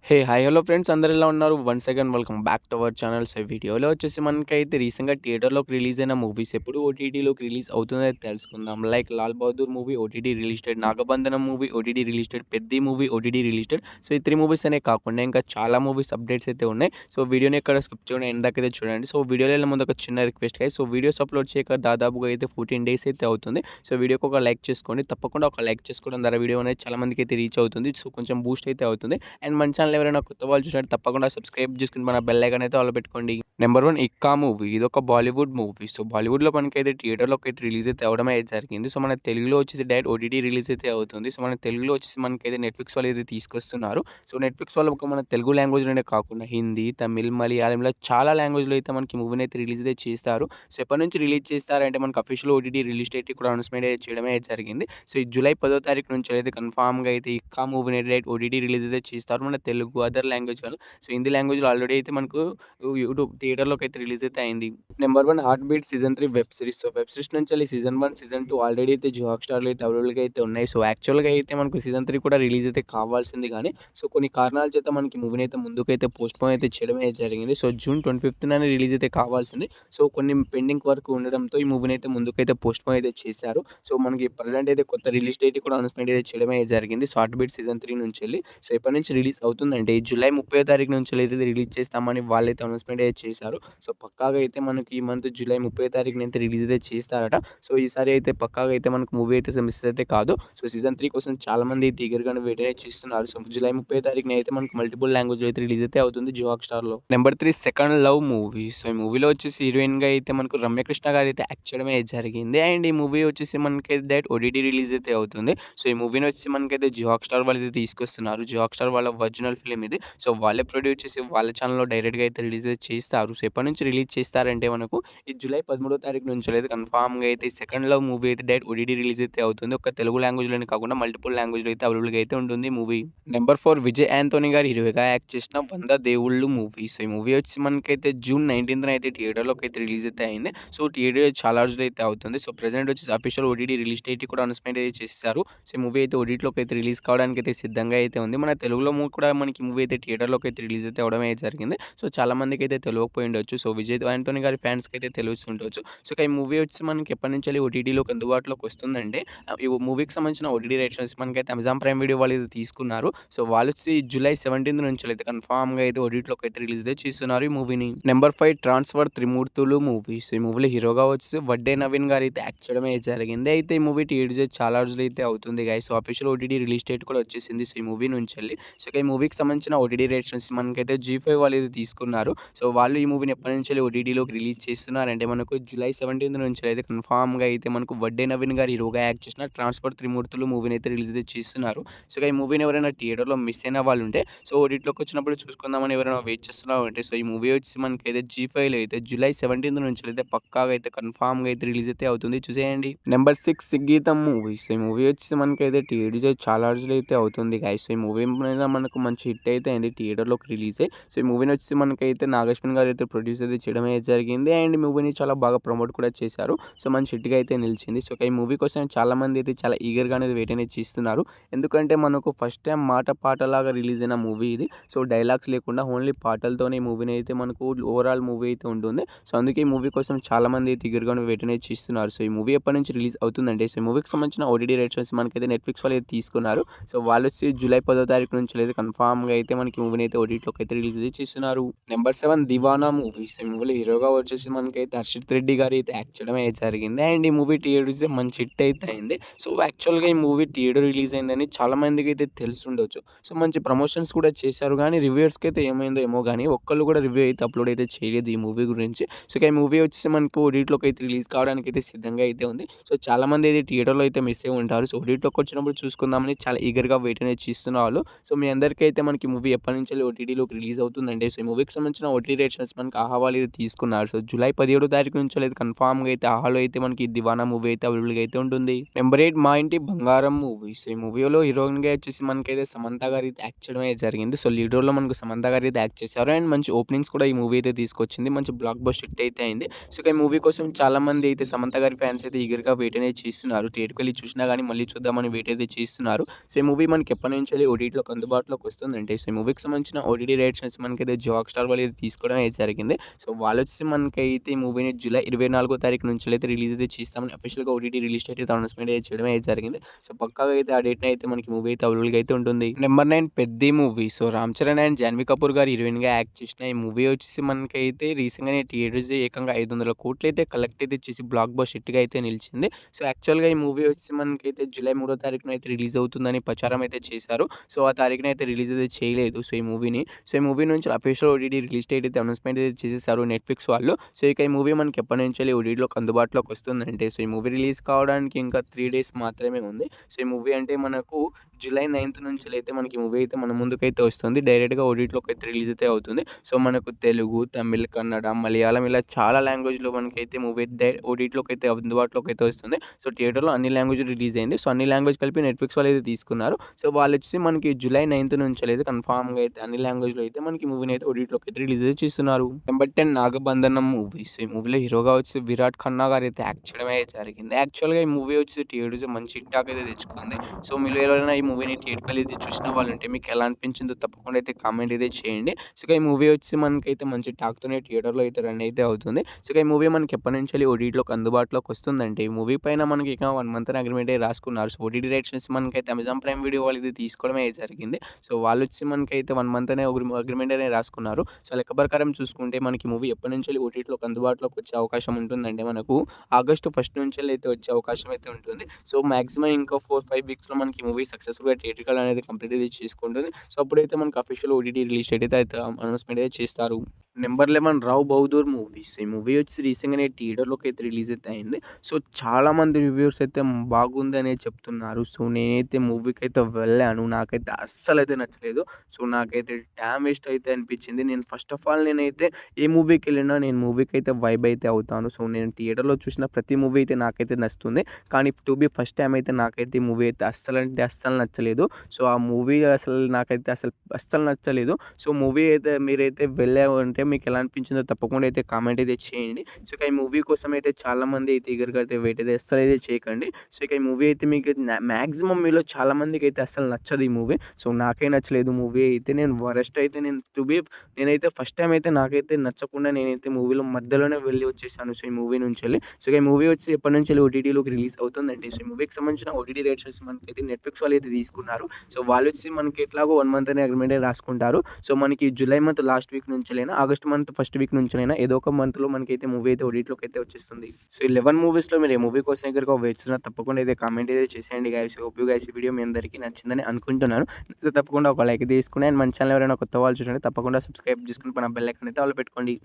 Hi hello friends అందరూ ఎలా ఉన్నారు? Once again welcome back to our channel. So వీడియోలో వచ్చేసి మనకైతే రీసెంట్‌గా థియేటర్‌లోకి రిలీజ్ అయిన మూవీస్ ఎప్పుడు ఓటీటీలోకి రిలీజ్ అవుతుందో తెలుసుకుందాం. Like 'Lal Bahadur' movie OTT released, 'Nagabandhanam' movie OTT released, 'Peddi' movie OTT released. So ఈ 3 మూవీస్ అనే కాకుండా ఇంకా చాలా మూవీస్ అప్డేట్స్ అయితే ఉన్నాయి. సో వీడియోని ఎక్కడ స్కిప్ చేయకుండా ఎండ్ దాకా అయితే చూడండి. సో వీడియోలో వెళ్ళే ముందు ఒక చిన్న request guys. So videos upload చేయక దాదాపుగా అయితే 14 డేస్ అయితే అవుతుంది. సో వీడియోకి ఒక లైక్ చేసుకోండి. తప్పకుండా ఒక లైక్ చేసుకోవడం ద్వారా వీడియో అనేది చాలా మందికి అయితే రీచ్ అవుతుంది. సో కొంచెం బూస్ట్ అయితే అవుతుంది. అండ్ మన ఛానల్ ఎవరైనా కొత్త వాళ్ళు చూసినట్టు తప్పకుండా సబ్స్క్రైబ్ చేసుకుని మన బెల్ ఐకాన్ అయితే ఆల్ పెట్టుకోండి. Number 1 Ikka movie. ఇదొక బాలీవుడ్ మూవీ. సో బాలీవుడ్‌లో మనకైతే థియేటర్‌లోకి అయితే రిలీజ్ అయితే అవ్వడమే అయితే జరిగింది. సో మన తెలుగులో వచ్చేసి డైరెక్ట్ ఓటీటీ రిలీజ్ అయితే అవుతుంది. సో మన తెలుగులో వచ్చేసి మనకైతే నెట్‌ఫ్లిక్స్ వాళ్ళు అయితే తీసుకొస్తున్నారు. సో నెట్‌ఫ్లిక్స్ వాళ్ళు ఒక మన తెలుగు లాంగ్వేజ్‌లోనే కాకుండా హిందీ, తమిళ్, మలయాళం ఇలా చాలా లాంగ్వేజ్‌లో అయితే మనకి మూవీని అయితే రిలీజ్ అయితే చేస్తారు. సో ఎప్పటి నుంచి రిలీజ్ చేస్తారంటే మనకు అఫీషియల్ ఓటీటీ రిలీజ్ డేట్ కూడా అనౌన్స్‌మెంట్ అయితే చేయడమే అయితే జరిగింది. సో ఈ జూలై 10వ తారీఖు నుంచి అయితే కన్ఫర్మ్‌గా అయితే ఇక్కా మూవీని డైరెక్ట్ ఓటీటీ రిలీజ్ అయితే చేస్తారు. మన తెలుగు అదర్ లాంగ్వేజ్ వాళ్ళు. సో హిందీ లాంగ్వేజ్‌లో ఆల్రెడీ అయితే మనకు యూట్యూబ్ థియేటర్‌లోకి అయితే రిలీజ్ అయితే అయింది. Number 1 heart beat season 3 web series. So web series నుంచి సీజన్ 1, సీజన్ 2 ఆల్రెడీ అయితే జియో హాట్‌స్టార్‌లో అయితే అవైలబుల్‌గా అయితే ఉన్నాయి. సో యాక్చువల్‌గా అయితే మనకు సీజన్ 3 కూడా రిలీజ్ అయితే కావాల్సింది కానీ సో కొన్ని కారణాల చేత మనకి మూవీని అయితే ముందుకైతే పోస్ట్‌పోన్ అయితే చేయడమే జరిగింది. సో జూన్ 25న రిలీజ్ అయితే కావాల్సింది. సో కొన్ని పెండింగ్ వర్క్ ఉండడంతో ఈ మూవీని అయితే ముందుకైతే పోస్ట్‌పోన్ అయితే చేశారు. సో మనకి ప్రెజెంట్ అయితే కొత్త రిలీజ్ డేట్ కూడా అనౌన్స్‌మెంట్ అయితే చేయడమే జరిగింది. సో హార్ట్ బీట్ సీజన్ 3 నుంచి సో ఎప్పటి నుంచి రిలీజ్ అవుతుందంటే జూలై 30వ తారీఖు నుంచి అయితే రిలీజ్ చేస్తామని వాళ్ళైతే అనౌన్స్‌మెంట్ అయితే చేశారు. సో పక్కాగా అయితే మనకి ఈ మంత్ జూలై 30వ తారీఖున అయితే రిలీజ్ అయితే చేస్తారట. సో ఈసారి అయితే పక్కాగా అయితే మనకు మూవీ అయితే మిస్ అయితే కాదు. సో సీజన్ 3 కోసం చాలా మంది అయితే ఈగర్‌గానే వెయిట్ అయితే చేస్తున్నారు. సో జూలై 30వ తారీఖున అయితే మనకు మల్టిపుల్ లాంగ్వేజ్‌లో అయితే రిలీజ్ అయితే అవుతుంది జియో హాట్‌స్టార్‌లో. Number 3 second love movie. So ఈ మూవీలో వచ్చేసి హీరోయిన్‌గా అయితే మనకు రమ్యకృష్ణ గారు అయితే యాక్ట్ చేయడమే జరిగింది. అండ్ ఈ మూవీ వచ్చేసి మనకైతే డైరెక్ట్ ఓటీటీ రిలీజ్ అయితే అవుతుంది. సో ఈ మూవీని వచ్చేసి మనకైతే జియో హాట్‌స్టార్ వాళ్ళు అయితే తీసుకొస్తున్నారు. జియో హాట్‌స్టార్ వాళ్ళ ఒరిజినల్ ఫిల్మ్ ఇది. సో వాళ్ళే ప్రొడ్యూస్ చేసి వాళ్ళ ఛానల్‌లో డైరెక్ట్‌గా అయితే రిలీజ్ అయితే చేస్తారు. సో ఎప్పటి నుంచి రిలీజ్ చేస్తారంటే మనకు ఈ జూలై 13వ తారీఖు నుంచి అయితే కన్ఫర్మ్‌గా అయితే సెకండ్ లవ్ మూవీ అయితే డైరెక్ట్ ఓటీటీ రిలీజ్ అయితే అవుతుంది. ఒక తెలుగు లాంగ్వేజ్‌లోనే కాకుండా మల్టిపుల్ లాంగ్వేజ్‌లో అయితే అవైలబుల్‌గా అయితే ఉంటుంది మూవీ. నెంబర్ 4 విజయ్ యాంథోనీ గారు హీరోగా యాక్ట్ చేసిన 100 దేవుళ్ళు మూవీ. సో ఈ మూవీ వచ్చి మనకైతే జూన్ 19న అయితే థియేటర్‌లోకి అయితే రిలీజ్ అయితే అయింది. సో థియేటర్ చాలా రోజులు అయితే అవుతుంది. సో ప్రెజెంట్ వచ్చేసి అఫీషియల్ ఓటీటీ రిలీజ్ డేట్ కూడా అనౌన్స్‌మెంట్ అయితే చేసేసారు. సో ఈ మూవీ అయితే ఓటీటీలోకి అయితే రిలీజ్ కావడానికి అయితే సిద్ధంగా అయితే ఉంది. మన తెలుగులో కూడా మనకి మూవీ అయితే థియేటర్‌లోకి అయితే రిలీజ్ అయితే అవ్వడం అయితే జరిగింది. సో చాలా మందికి అయితే తెలియకపోయి ఉండొచ్చు. సో విజయ్ యాంథోనీ గారి ఫ్యాన్స్‌కి అయితే తెలుస్తుండొచ్చు. సో ఈ మూవీ వచ్చి మనకి ఎప్పటి నుంచి ఓటీటీలోకి అందుబాటులోకి వస్తుందంటే ఈ మూవీకి సంబంధించిన ఓటీటీ రైట్స్ మనకైతే అమెజాన్ ప్రైమ్ వీడియో వాళ్ళు అయితే తీసుకున్నారు. సో వాళ్ళు వచ్చి జూలై 17 నుంచి అయితే కన్ఫర్మ్‌గా అయితే ఓటీటీలోకి అయితే రిలీజ్ అయితే చేస్తున్నారు ఈ మూవీని. నెంబర్ 5 ట్రాన్స్ఫర్ త్రిమూర్తులు మూవీ. సో ఈ మూవీలో హీరోగా వచ్చి వడ్డే నవీన్ గారు అయితే యాక్ట్ చేయడమే జరిగింది. అయితే ఈ మూవీ థియేటర్ చాలా రోజులు అయితే అవుతుంది guys. So official OTT release date కూడా వచ్చేసింది. సో ఈ మూవీ నుంచి సో ఈ మూవీకి సంబంధించిన ఓటీటీ రైట్స్ మనకైతే జీ5 వాళ్ళు అయితే తీసుకున్నారు. సో వాళ్ళు ఈ మూవీని ఎప్పటి నుంచి ఓటీటీలోకి రిలీజ్ చేస్తున్నారంటే మనకు జూలై 17 నుంచి అయితే కన్ఫర్మ్‌గా అయితే మనకు వడ్డే నవీన్ గారు హీరోగా యాక్ట్ చేసిన ట్రాన్స్ఫర్ త్రిమూర్తులు మూవీని అయితే రిలీజ్ అయితే చేస్తున్నారు. సో ఈ మూవీని ఎవరైనా థియేటర్‌లో మిస్ అయిన వాళ్ళు ఉంటే సో ఓటీటీలోకి వచ్చినప్పుడు చూసుకుందామని ఎవరైనా వెయిట్ చేస్తున్నావు అంటే సో ఈ మూవీ వచ్చి మనకైతే జీ5లో అయితే జూలై 17 నుంచి అయితే పక్కాగా అయితే కన్ఫర్మ్‌గా అయితే రిలీజ్ అయితే అవుతుంది. చూసేయండి. నెంబర్ 6 సిగ్గీతం మూవీ. సో ఈ మూవీ వచ్చి మనకైతే థియేటర్ చాలా రోజులు అయితే అవుతుంది గైస్. సో ఈ మూవీ మీద మనకు మంచి హిట్ అయితే అయింది థియేటర్‌లోకి రిలీజ్ అయ్యి. సో ఈ మూవీని వచ్చి మనకైతే నాగశ్విన్ గారు అయితే ప్రొడ్యూస్ అయితే చేయడం అయితే జరిగింది. అండ్ ఈ మూవీని చాలా బాగా ప్రమోట్ కూడా చేశారు. సో మంచి హిట్‌గా అయితే నిలిచింది. సో ఈ మూవీ కోసం చాలా మంది అయితే చాలా ఈగర్‌గా అనేది వెయిట్ అనేది చేస్తున్నారు. ఎందుకంటే మనకు ఫస్ట్ టైం మాట పాటలాగా రిలీజ్ అయిన మూవీ ఇది. సో డైలాగ్స్ లేకుండా ఓన్లీ పాటలతోనే ఈ మూవీని అయితే మనకు ఓవరాల్ మూవీ అయితే ఉంటుంది. సో అందుకే ఈ మూవీ కోసం చాలా మంది అయితే ఈగర్‌గా వెయిట్ అనేది చేస్తున్నారు. సో ఈ మూవీ ఎప్పటి నుంచి రిలీజ్ అవుతుందంటే సో ఈ మూవీకి సంబంధించిన ఓటీటీ రైట్స్ మనకైతే నెట్‌ఫ్లిక్స్ వాళ్ళు అయితే తీసుకున్నారు. సో వాళ్ళు వచ్చి జూలై 10వ తారీఖు నుంచి అయితే కన్ఫర్మ్‌గా అయితే మనకి మూవీని అయితే ఓటీటీలోకి అయితే రిలీజ్ అయితే చేస్తున్నారు. నెంబర్ 7 దివానా మూవీ. సో ఈ మూవీలో హీరోగా వచ్చేసి మనకైతే హర్షిత్ రెడ్డి గారు అయితే యాక్ట్ చేయడం అయితే జరిగింది. అండ్ ఈ మూవీ థియేటర్స్ మంచి హిట్ అయితే అయింది. సో యాక్చువల్‌గా ఈ మూవీ థియేటర్ రిలీజ్ అయిందని చాలా మందికి అయితే తెలుసుండొచ్చు. సో మంచి ప్రమోషన్స్ కూడా చేశారు కానీ రివ్యూవర్స్‌కి అయితే ఏమైందో ఏమో కానీ ఒక్కళ్ళు కూడా రివ్యూ అయితే అప్లోడ్ అయితే చేయలేదు ఈ మూవీ గురించి. సో ఈ మూవీ వచ్చేసి మనకు ఓటీటీలోకి అయితే రిలీజ్ కావడానికి అయితే సిద్ధంగా అయితే ఉంది. సో చాలా మంది అయితే థియేటర్లో అయితే మిస్ అయ్యి ఉంటారు. సో ఓటీటీలోకి వచ్చినప్పుడు చూసుకుందామని చాలా ఈగర్‌గా వెయిట్ అనేది చేస్తున్న వాళ్ళు. సో మీ అందరికీ అయితే మనకి మూవీ ఎప్పటి నుంచి ఓటీటీలోకి రిలీజ్ అవుతుందంటే సో ఈ మూవీకి సంబంధించిన ఓటీటీ రైట్స్ మనకి ఆహా వాళ్ళు అయితే తీసుకున్నారు. సో జూలై 17వ తారీఖు నుంచి అయితే కన్ఫర్మ్‌గా అయితే ఆహాలో అయితే మనకి దివానా మూవీ అయితే అవైలబుల్‌గా అయితే ఉంటుంది. నెంబర్ 8 మా ఇంటి బంగారం మూవీ. సో ఈ మూవీలో హీరోయిన్‌గా వచ్చేసి మనకైతే సమంత గారు అయితే యాక్ట్ చేయడం అయితే జరిగింది. సో లీడ్ రోల్‌లో మనకు సమంత గారు అయితే యాక్ట్ చేశారు. అండ్ మంచి ఓపెనింగ్స్ కూడా ఈ మూవీ అయితే తీసుకొచ్చింది. మంచి బ్లాక్ బస్టర్ హిట్ అయితే అయింది. సో ఈ మూవీ కోసం చాలా మంది అయితే సమంత గారి ఫ్యాన్స్ అయితే ఈగర్‌గా వెయిట్ అనేది చేస్తున్నారు. థియేటర్‌కి వెళ్ళి చూసినా కానీ మళ్ళీ చూద్దామని వెయిట్ అయితే చేస్తున్నారు. సో ఈ మూవీ మనకి ఎప్పటి నుంచి ఓటీటీలోకి అందుబాటులోకి వస్తుందంటే వస్తుందంటే సో ఈ మూవీకి సంబంధించిన ఓటీటీ రైట్స్ మనకైతే జియో హాట్‌స్టార్ వాళ్ళు అయితే తీసుకోవడం అయితే జరిగింది. సో వాళ్ళొచ్చేసి మనకైతే ఈ మూవీని జూలై 24 తారీఖు నుంచి అయితే రిలీజ్ అయితే చేస్తామని అఫీషియల్‌గా ఓటీటీ రిలీజ్ డేట్ అయితే అనౌన్స్‌మెంట్ అయితే చేయడం అయితే జరిగింది. సో పక్కాగా అయితే ఆ డేట్‌ని అయితే మనకి మూవీ అయితే అవైలబుల్‌గా అయితే ఉంటుంది. Number 9 Peddi movie. So 'Ram Charan' and 'Janhvi Kapoor' గారు హీరోయిన్‌గా యాక్ట్ చేసిన ఈ మూవీ వచ్చేసి మనకైతే రీసెంట్‌గానే థియేటర్స్ ఏకంగా 500 కోట్లు అయితే కలెక్ట్ అయితే చేసి బ్లాక్ బస్టర్ హిట్‌గా అయితే నిలిచింది. సో యాక్చువల్‌గా ఈ మూవీ వచ్చి మనకైతే జూలై 3 తారీఖున అయితే రిలీజ్ అవుతుందని ప్రచారం అయితే చేశారు. సో ఆ తారీఖున అయితే రిలీజ్ అయితే చేయలేదు. సో ఈ మూవీని ఈ మూవీ నుంచి అఫీషియల్ ఓటీటీ రిలీజ్ డేట్ అయితే అనౌన్స్‌మెంట్ అయితే చేసేసారు నెట్‌ఫ్లిక్స్ వాళ్ళు. సో ఇక ఈ మూవీ మనకి ఎప్పటినుంచెల్లి ఓటీటీలోకి అందుబాటులోకి వస్తుందంటే సో ఈ మూవీ రిలీజ్ కావడానికి ఇంకా 3 డేస్ మాత్రమే ఉంది. సో ఈ మూవీ అంటే మనకు జూలై 9 నుంచి అయితే మనకి మూవీ అయితే మన ముందుకైతే వస్తుంది. డైరెక్ట్‌గా ఓటీటీలోకి అయితే రిలీజ్ అయితే అవుతుంది. సో మనకు తెలుగు, తమిళ్, కన్నడ, మలయాళం ఇలా చాలా లాంగ్వేజ్‌లో మనకైతే మూవీ అయితే ఓటీటీలోకి అయితే అందుబాటులోకి అయితే వస్తుంది. సో థియేటర్‌లో అన్ని లాంగ్వేజ్‌లు రిలీజ్ అయింది. సో అన్ని లాంగ్వేజ్ కలిపి నెట్‌ఫ్లిక్స్ వాళ్ళు అయితే తీసుకున్నారు. సో వాళ్ళొచ్చేసి మనకి జూలై 9 నుంచి అయితే కన్ఫర్మ్‌గా అయితే అన్ని లాంగ్వేజ్‌లో అయితే మనకి మూవీని అయితే ఓటీటీలోకి అయితే రిలీజ్ అయితే చేస్తున్నారు. Number 10 నాగబంధనం movie. సో ఈ మూవీలో హీరోగా వచ్చి విరాట్ ఖన్నా గారు అయితే యాక్ట్ చేయడం అయితే జరిగింది. యాక్చువల్‌గా ఈ మూవీ వచ్చి థియేటర్స్ మంచి హిట్ టాక్ అయితే తెచ్చుకుంది. సో మీలో ఎవరైనా ఈ మూవీని థియేటర్‌కి వెళ్ళి చూసిన వాళ్ళు ఉంటే మీకు ఎలా అనిపించిందో తప్పకుండా అయితే కామెంట్ అయితే చేయండి. సో ఈ మూవీ వచ్చి మనకైతే మంచి టాక్‌తోనే థియేటర్‌లో అయితే రన్ అయితే అవుతుంది. సో ఈ మూవీ మనకి ఎప్పటినుంచెల్లి ఓటీటీలోకి అందుబాటులోకి వస్తుందంటే ఈ మూవీ పైన మనకి ఇక 1 మంత్ అగ్రీమెంట్ అయితే రాసుకున్నారు. సో ఓటీటీ రైట్స్ మనకైతే అమెజాన్ ప్రైమ్ వీడియో వాళ్ళు ఇది తీసుకోవడమే జరిగింది. సో వాళ్ళొచ్చి మనకైతే 1 మంత్ అనే అగ్రీమెంట్ అనేది రాసుకున్నారు. సో లెక్క ప్రకారం చూసుకుంటే మనకి మూవీ ఎప్పటినుంచెల్లి ఓటీటీలోకి అందుబాటులోకి వచ్చే అవకాశం ఉంటుందంటే మనకు ఆగస్టు 1 నుంచెల్లి అయితే వచ్చే అవకాశం అయితే ఉంటుంది. సో మాక్సిమం ఇంకా 4, 5 వీక్స్‌లో మనకి మూవీ సక్సెస్‌ఫుల్‌గా థియేట్రికల్ అనేది కంప్లీట్ అయితే చేసుకుంటుంది. సో అప్పుడైతే మనకు అఫీషియల్ ఓటీటీ రిలీజ్ డేట్ అయితే అనౌన్స్‌మెంట్ అయితే చేస్తారు. Number 11 Rao Bahadur movies. ఈ మూవీ వచ్చి రీసెంట్‌గానే థియేటర్‌లోకి అయితే రిలీజ్ అయితే అయింది. సో చాలామంది రివ్యూవర్స్ అయితే బాగుందనే చెప్తున్నారు. సో నేనైతే మూవీకి అయితే వెళ్ళాను. నాకైతే అస్సలైతే నచ్చలేదు. సో నాకైతే డామ్ వేస్ట్ అయితే అనిపించింది. నేను ఫస్ట్ ఆఫ్ ఆల్ నేనైతే ఏ మూవీకి వెళ్ళినా నేను మూవీకి అయితే వైబ్ అయితే అవుతాను. సో నేను థియేటర్‌లో చూసిన ప్రతి మూవీ అయితే నాకైతే నచ్చుతుంది. కానీ టు బీ ఫస్ట్ టైమ్ అయితే నాకైతే ఈ మూవీ అయితే అస్సలంటే అస్సలు నచ్చలేదు. సో ఆ మూవీ నాకైతే అస్సలు నచ్చలేదు. సో మూవీ అయితే మీరైతే వెళ్ళారంటే మీకు ఎలా అనిపించిందో తప్పకుండా అయితే కామెంట్ అయితే చేయండి. సో ఈ మూవీ కోసం అయితే చాలామంది అయితే ఈగర్‌గా అయితే వెయిట్ అయితే అస్సలైతే చేయకండి. సో ఈ మూవీ అయితే మీకు మ్యాక్సిమం మీలో చాలామందికి అయితే అస్సలు నచ్చదు ఈ మూవీ. సో నాకే నచ్చలేదు మూవీ అయితే నేను వరస్ట్ అయితే నేనైతే ఫస్ట్ టైం అయితే నాకైతే నచ్చకుండా నేనైతే మూవీలో మధ్యలోనే వెళ్ళి వచ్చేసాను. సో ఈ మూవీ నుంచెల్లి. సో ఈ మూవీ వచ్చి ఎప్పటినుంచెల్లి ఓటీటీలోకి రిలీజ్ అవుతుందంటే సో ఈ మూవీకి సంబంధించిన ఓటీటీ రైట్స్ మనకైతే నెట్‌ఫ్లిక్స్ వాళ్ళు అయితే తీసుకున్నారు. సో వాళ్ళొచ్చి మనకి ఎట్లాగో 1 మంత్ అనే అగ్రీమెంట్ రాసుకుంటారు. సో మనకి జూలై మంత్ లాస్ట్ వీక్ నుంచెలైనా ఆగస్ట్ మంత్ ఫస్ట్ వీక్ నుంచెలైనా ఏదో ఒక మంత్‌లో మనకైతే మూవీ అయితే ఓటీటీలోకి అయితే వచ్చేస్తుంది. సో ఈ 11 మూవీస్‌లో మీరు ఏ మూవీ కోసం ఎగరగా వెయిట్ చేస్తున్నా తప్పకుండా అయితే కామెంట్ అయితే చేసేయండి గైస్. హోప్ యూ గైస్ ఈ వీడియో మీ అందరికీ నచ్చిందని అనుకుంటున్నాను. నచ్చితే తప్పకుండా ఒక లైక్ తీసుకుని అండ్ మన ఛానల్ ఎవరైనా కొత్త వాళ్ళు చూడండి తప్పకుండా సబ్స్క్రైబ్ చేసుకొని పైన బెల్ ఐకాన్ అయితే ఆల్ పెట్టుకోండి.